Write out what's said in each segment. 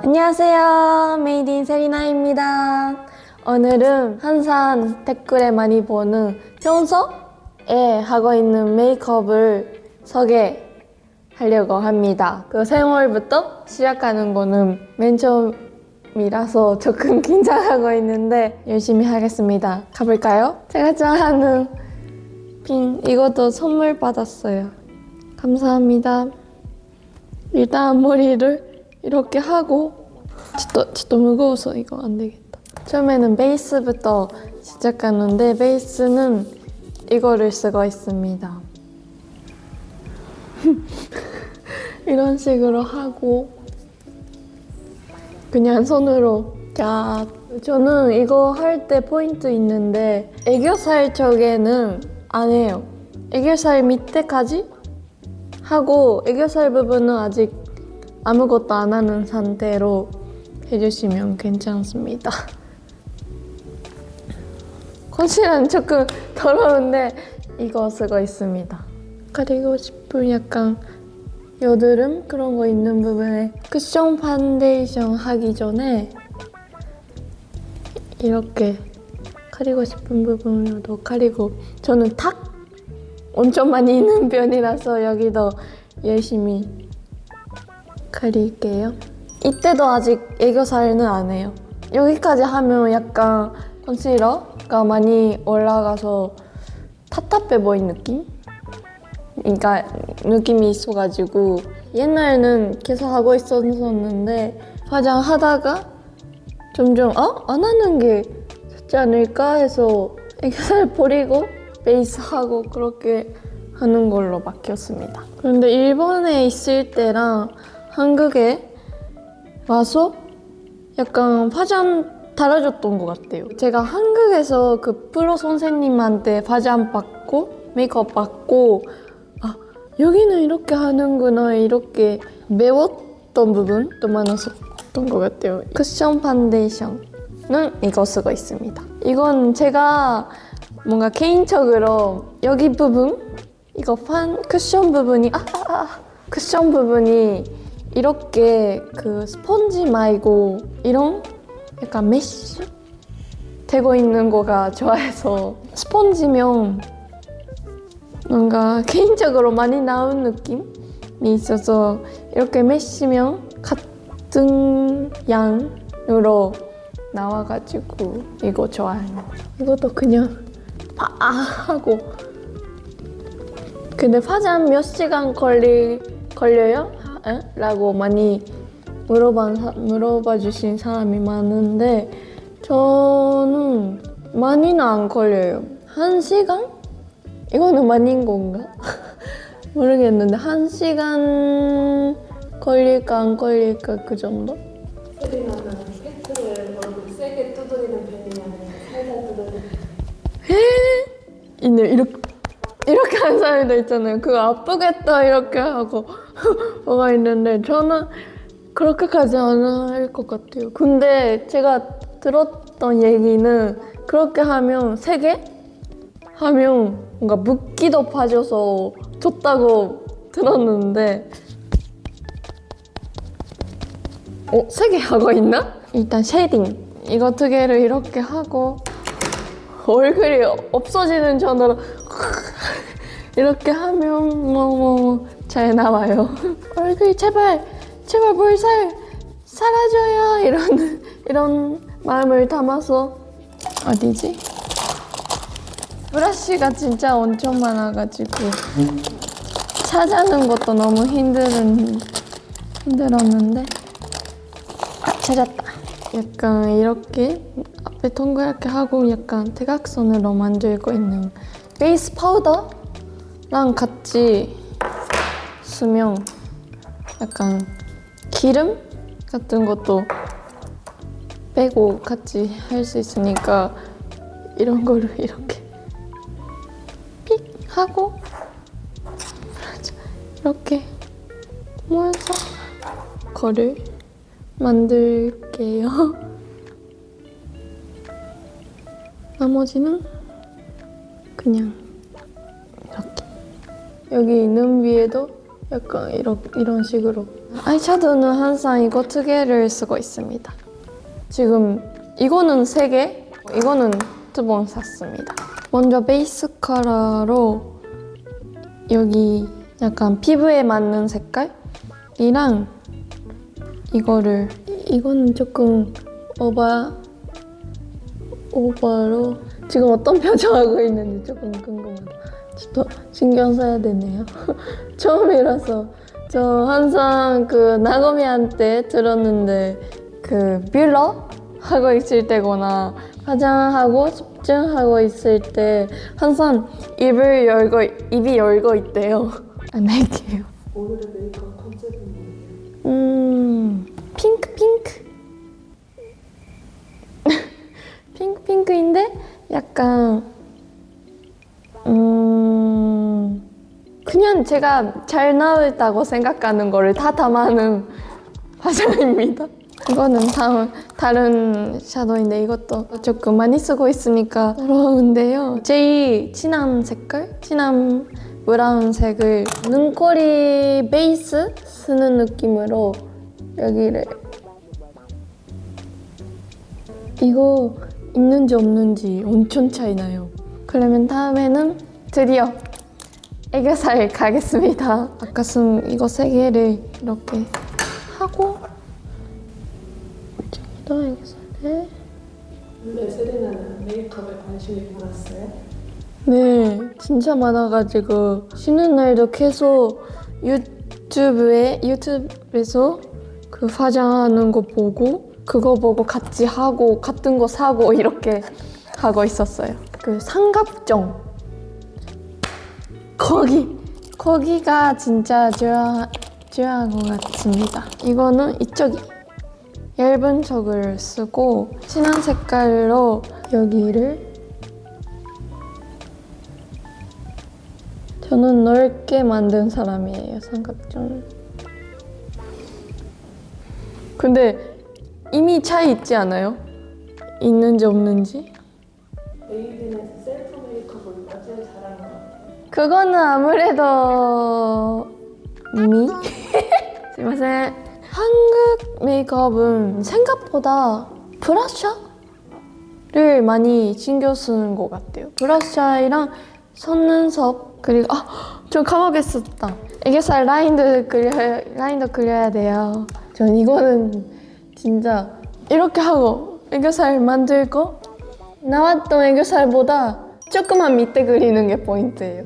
안녕하세요. 메이드 인 세리나입니다. 오늘은 항상 댓글에 많이 보는 평소에 하고 있는 메이크업을 소개하려고 합니다. 그 생얼부터 시작하는 거는 맨 처음이라서 조금 긴장하고 있는데 열심히 하겠습니다. 가볼까요? 제가 좋아하는 핀 이것도 선물 받았어요. 감사합니다. 일단 머리를 이렇게 하고 진짜 무거워서 이거 안 되겠다. 처음에는 베이스부터 시작하는데 베이스는 이거를 쓰고 있습니다. 이런 식으로 하고 그냥 손으로 쫙. 저는 이거 할 때 포인트 있는데 애교살 쪽에는 안 해요. 애교살 밑에까지 하고 애교살 부분은 아직 아무것도 안 하는 상태로 해주시면 괜찮습니다. 컨실러는 조금 더러운데 이거 쓰고 있습니다. 가리고 싶은 약간 여드름 그런 거 있는 부분에 쿠션 파운데이션 하기 전에 이렇게 가리고 싶은 부분으로 가리고, 저는 탁 엄청 많이 있는 편이라서 여기도 열심히 가릴게요. 이때도 아직 애교살은 안 해요. 여기까지 하면 약간 컨실러가 많이 올라가서 답답해 보인 느낌? 그러니까 느낌이 있어가지고 옛날에는 계속 하고 있었는데 화장하다가 점점 안 하는 게 좋지 않을까 해서 애교살 버리고 베이스하고 그렇게 하는 걸로 바뀌었습니다. 그런데 일본에 있을 때랑 한국에 와서 약간 화장 달라졌던 것 같아요. 제가 한국에서 그 프로 선생님한테 화장 받고 메이크업 받고 여기는 이렇게 하는구나 이렇게 배웠던 부분도 많았었던 것 같아요. 쿠션 파운데이션은 이거 쓰고 있습니다. 이건 제가 뭔가 개인적으로 여기 부분 이거 쿠션 부분이 쿠션 부분이 이렇게 그 스펀지 말고 이런 약간 메쉬 되고 있는 거가 좋아해서, 스펀지면 뭔가 개인적으로 많이 나온 느낌이 있어서 이렇게 메쉬면 같은 양으로 나와가지고 이거 좋아해요. 이것도 그냥 하고. 근데 화장 몇 시간 걸려요? 라고 많이 물어봐 주신 사람이 많은데 저는 많이는 안 걸려요. 1시간? 이거는 많이인 건가? 모르겠는데 1시간 걸릴까 안 걸릴까 그 정도? 세리나는 팩트를 너무 세게 두드리는 편이냐 아니면 살살 두드리는 편이냐? 이렇게 하는 사람도 있잖아요. 그거 아프겠다 이렇게 하고 뭐가 있는데 저는 그렇게까지 안 할 것 같아요. 근데 제가 들었던 얘기는 그렇게 하면 3개 하면 뭔가 붓기도 빠져서 좋다고 들었는데 3개 하고 있나? 일단 쉐이딩 이거 2개를 이렇게 하고 얼굴이 없어지는 전으로 이렇게 하면 잘 나와요. 얼굴 제발 볼살 사라져요 이런 마음을 담아서. 어디지? 브러쉬가 진짜 엄청 많아가지고 찾아는 것도 너무 힘들었는데 찾았다. 약간 이렇게 앞에 동그랗게 하고 약간 대각선으로 만들고 있는 베이스 파우더랑 같이 쓰면 약간 기름 같은 것도 빼고 같이 할 수 있으니까 이런 거를 이렇게 픽 하고 이렇게 모아서 거를 만들게요. 나머지는 그냥 이렇게 여기 눈 위에도 약간 이런 식으로. 아이섀도우는 항상 이거 두 개를 쓰고 있습니다. 지금 이거는 3개, 이거는 2번 샀습니다. 먼저 베이스 컬러로 여기 약간 피부에 맞는 색깔이랑 이거는 조금 오버로 지금 어떤 표정하고 있는지 조금 궁금하다. 저 신경 써야 되네요. 처음이라서 저 항상 그 나고미한테 들었는데 그 뷰러 하고 있을 때거나 화장하고 집중하고 있을 때 항상 입이 열고 있대요. 안 할게요. 오늘의 메이크업 컨셉은 뭐예요? 핑크 핑크인데 약간 그냥 제가 잘 나왔다고 생각하는 거를 다 담아놓은 화장입니다. 이거는 다른 샤도우인데 이것도 조금 많이 쓰고 있으니까 어려운데요. 제일 진한 브라운색을 눈꼬리 베이스 쓰는 느낌으로 여기를 이거 있는지 없는지 엄청 차이 나요. 그러면 다음에는 드디어 애교살 가겠습니다. 아까 쓴 이거 3개를 이렇게 하고 저기다 애교살을. 원래 세리나는 메이크업에 관심이 많았어요? 네, 진짜 많아가지고 쉬는 날도 계속 유튜브에서 그 화장하는 거 보고 그거 보고 같이 하고 같은 거 사고 이렇게 하고 있었어요. 그 삼각정 거기가 진짜 중요한 것 같습니다. 이거는 이쪽이 얇은 쪽을 쓰고 진한 색깔로 여기를 저는 넓게 만든 사람이에요, 삼각정을. 근데 이미 차이 있지 않아요? 있는지 없는지? 메이드는 셀프 메이크업을 누가 제일 잘하는 것 같아요? 그거는 아무래도 이미? すいません. 한국 메이크업은 생각보다 브러셔를 많이 신경 쓰는 것 같아요. 브러셔랑 속눈썹 그리고 좀 까먹었었다. 애교살 라인도 그려야 돼요. 전 이거는 진짜 이렇게 하고 애교살 만들고 나왔던 애교살보다 조금만 밑에 그리는 게 포인트예요.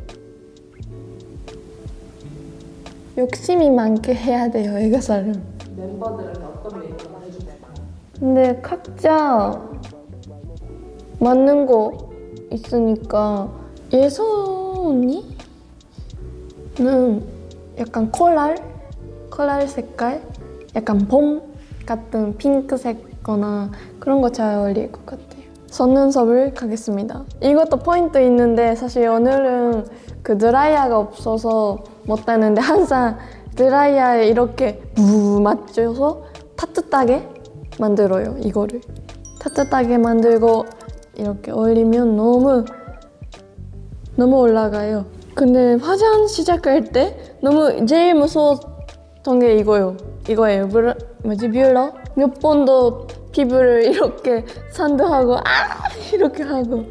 욕심이 많게 해야 돼요, 애교살은. 멤버들은 어떤 메이크업을 해주나요? 근데 각자 맞는 거 있으니까 예서 언니는 약간 코랄 색깔? 약간 봄 같은 핑크색거나 그런 거 잘 어울릴 것 같아요. 속눈썹을 가겠습니다. 이것도 포인트 있는데 사실 오늘은 그 드라이어가 없어서 못 하는데 항상 드라이어에 이렇게 맞춰서 따뜻하게 만들어요. 이거를 따뜻하게 만들고 이렇게 올리면 너무 올라가요. 근데 화장 시작할 때 너무 제일 무서웠던 게 이거예요. 뷰러 몇 번도 피부를 이렇게 산도하고 이렇게 하고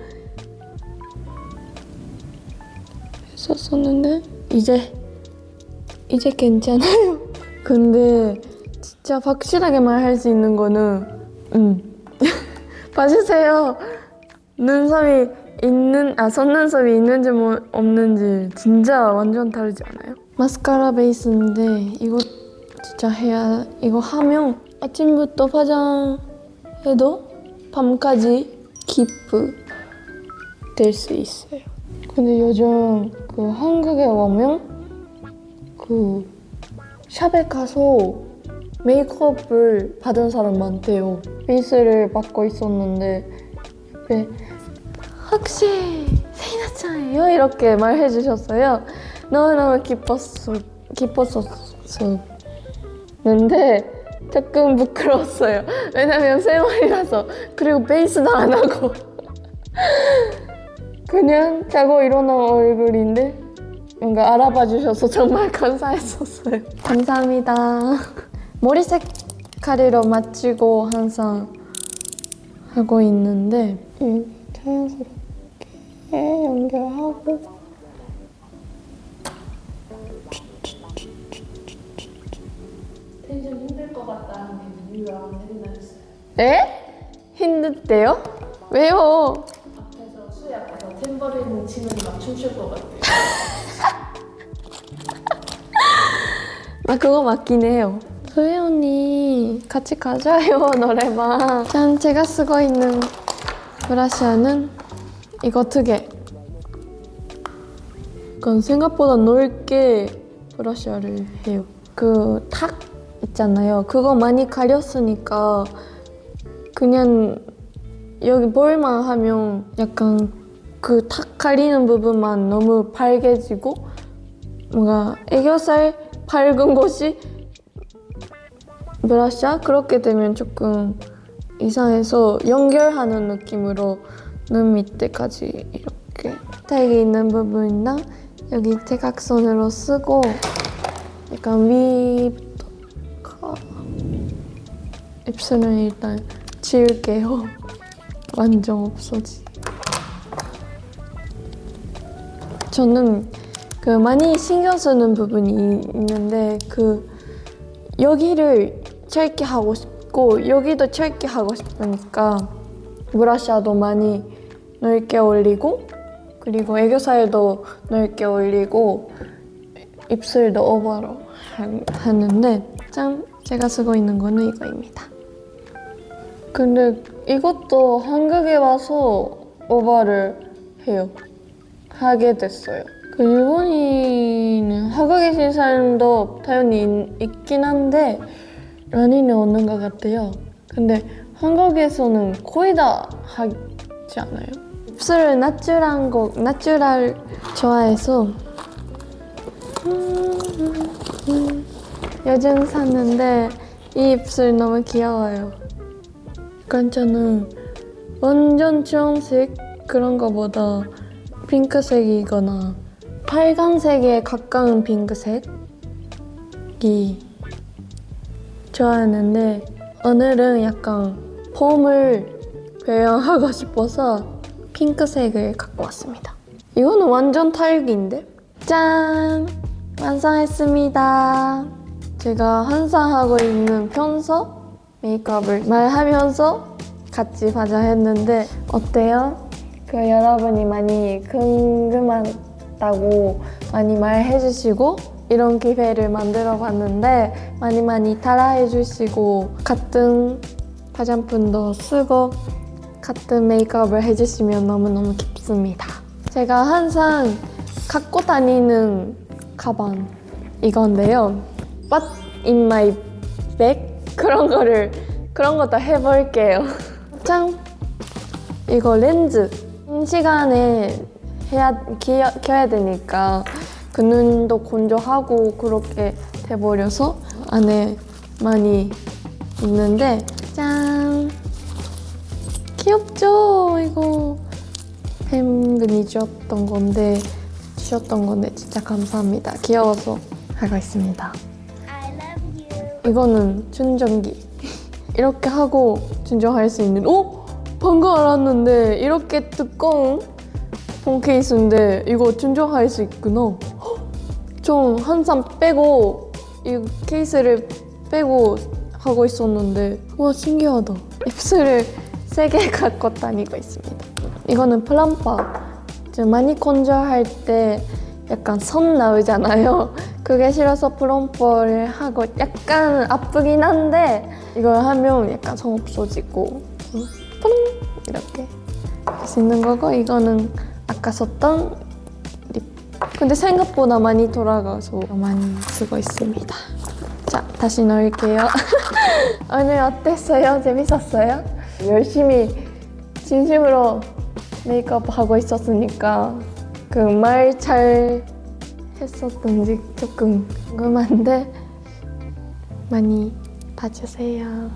했었었는데 이제 괜찮아요. 근데 진짜 확실하게 말할 수 있는 거는 봐주세요. 속눈썹이 있는지 없는지 진짜 완전 다르지 않아요? 마스카라 베이스인데 이거 하면 아침부터 화장해도 밤까지 깊이 될 수 있어요. 근데 요즘 그 한국에 오면 그 샵에 가서 메이크업을 받은 사람 많대요. 베이스를 받고 있었는데 옆에 혹시 세이나짱이에요? 이렇게 말해주셨어요. 너무너무 기뻤었는데 조금 부끄러웠어요. 왜냐면 새 머리라서. 그리고 베이스도 안 하고 그냥 자고 일어난 얼굴인데 뭔가 알아봐 주셔서 정말 감사했었어요. 감사합니다. 머리 색깔로 맞추고 항상 하고 있는데 자연스럽게 연결하고 텐션 힘들 것 같다 하는 이유를 안 해준다 했어요. 에? 힘든데요? 왜요? 앞에서 수희 앞에서 탬버린 치는 막 춤출 것 같아요. 나 그거 맞긴 해요. 소희 언니 같이 가자요 노래방. 짠, 제가 쓰고 있는 브러쉬는 이거 2개. 약간 생각보다 넓게 브러쉬를 해요. 그 탁 있잖아요. 그거 많이 가렸으니까 그냥 여기 볼만 하면 약간 그 탁 가리는 부분만 너무 빨개지고 뭔가 애교살 밝은 곳이 브러쉬야? 그렇게 되면 조금 이상해서 연결하는 느낌으로 눈 밑에까지 이렇게 스타일이 있는 부분이나 여기 대각선으로 쓰고 약간 위부터 입술은 일단 지울게요. 완전 없어지. 저는 그 많이 신경 쓰는 부분이 있는데 그 여기를 짧게 하고 싶고 여기도 짧게 하고 싶으니까 브러쉬도 많이 넓게 올리고 그리고 애교살도 넓게 올리고 입술도 오버로 하는데 짠! 제가 쓰고 있는 거는 이거입니다. 근데 이것도 한국에 와서 오버를 해요. 하게 됐어요. 그 일본인은 하고 계신 사람도 당연히 있긴 한데 많이는 없는 것 같아요. 근데 한국에서는 거의 다 하지 않아요? 입술을 나추럴 좋아해서 요즘 샀는데 이 입술 너무 귀여워요. 약간 저는 완전 주황색 그런 거보다 핑크색이거나 빨간색에 가까운 핑크색이 좋아하는데 오늘은 약간 봄을 표현하고 싶어서 핑크색을 갖고 왔습니다. 이거는 완전 탈기인데? 짠! 완성했습니다. 제가 항상 하고 있는 평소 메이크업을 말하면서 같이 화장했는데 어때요? 그 여러분이 많이 궁금하다고 많이 말해주시고 이런 기회를 만들어 봤는데 많이 따라해 주시고 같은 화장품도 쓰고 같은 메이크업을 해주시면 너무너무 기쁘습니다. 제가 항상 갖고 다니는 가방 이건데요. What in my bag? 그런 것도 해볼게요. 짠! 이거 렌즈. 시간에 켜야 되니까 그 눈도 건조하고 그렇게 돼버려서 안에 많이 있는데 짠! 귀엽죠? 이거 팬분이 주셨던 건데 진짜 감사합니다. 귀여워서 하고 있습니다. 이거는 충전기. 이렇게 하고 충전할 수 있는 방금 알았는데 이렇게 두꺼운 폰 케이스인데 이거 충전할 수 있구나. 좀 항상 빼고 이 케이스를 빼고 하고 있었는데 와 신기하다. 입술을 3개 갖고 다니고 있습니다. 이거는 플럼퍼. 많이 건조할 때 약간 선 나오잖아요. 그게 싫어서 플럼퍼를 하고 약간 아프긴 한데 이걸 하면 약간 선 없어지고 푸릉 이렇게 할 수 있는 거고 이거는 아까 썼던 립. 근데 생각보다 많이 돌아가서 많이 쓰고 있습니다. 자, 다시 넣을게요. 오늘 어땠어요? 재밌었어요? 열심히 진심으로 메이크업 하고 있었으니까 그 말 잘 했었던지 조금 궁금한데 많이 봐주세요.